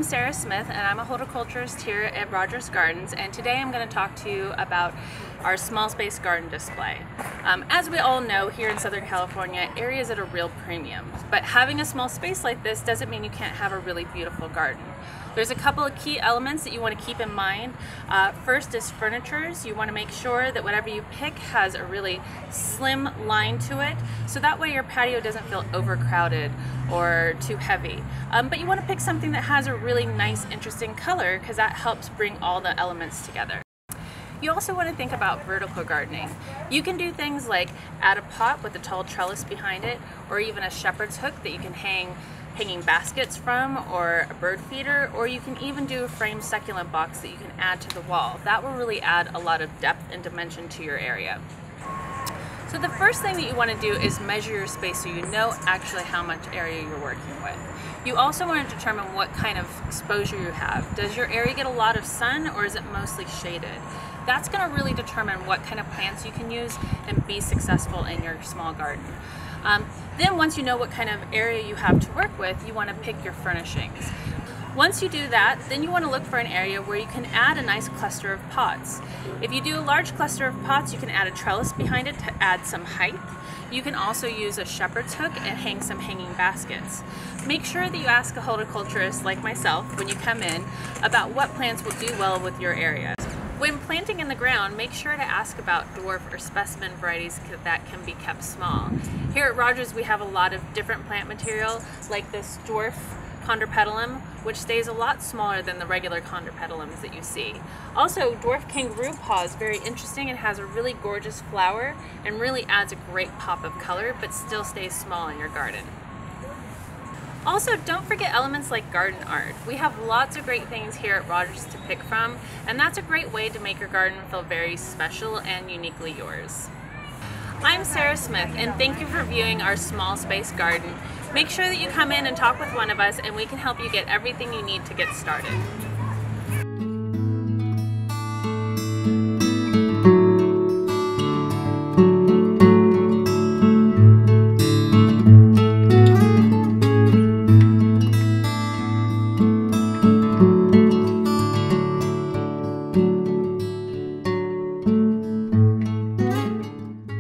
Sarah Smith and I'm a horticulturist here at Rogers Gardens, and today I'm going to talk to you about our small space garden display. As we all know, here in Southern California, area is at a real premium, but having a small space like this doesn't mean you can't have a really beautiful garden. There's a couple of key elements that you want to keep in mind. First is furnitures. You want to make sure that whatever you pick has a really slim line to it, so that way your patio doesn't feel overcrowded or too heavy. But you want to pick something that has a really nice, interesting color, because that helps bring all the elements together. You also want to think about vertical gardening. You can do things like add a pot with a tall trellis behind it, or even a shepherd's hook that you can hanging baskets from, or a bird feeder, or you can even do a framed succulent box that you can add to the wall. That will really add a lot of depth and dimension to your area. So the first thing that you want to do is measure your space so you know actually how much area you're working with. You also want to determine what kind of exposure you have. Does your area get a lot of sun, or is it mostly shaded? That's going to really determine what kind of plants you can use and be successful in your small garden. Then once you know what kind of area you have to work with, you want to pick your furnishings. Once you do that, then you want to look for an area where you can add a nice cluster of pots. If you do a large cluster of pots, you can add a trellis behind it to add some height. You can also use a shepherd's hook and hang some hanging baskets. Make sure that you ask a horticulturist like myself when you come in about what plants will do well with your area. When planting in the ground, make sure to ask about dwarf or specimen varieties that can be kept small. Here at Rogers, we have a lot of different plant material, like this dwarf chondropetalum, which stays a lot smaller than the regular chondropetalums that you see. Also, dwarf kangaroo paw is very interesting and has a really gorgeous flower and really adds a great pop of color, but still stays small in your garden. Also, don't forget elements like garden art. We have lots of great things here at Rogers to pick from, and that's a great way to make your garden feel very special and uniquely yours. I'm Sarah Smith, and thank you for viewing our small space garden. Make sure that you come in and talk with one of us, and we can help you get everything you need to get started.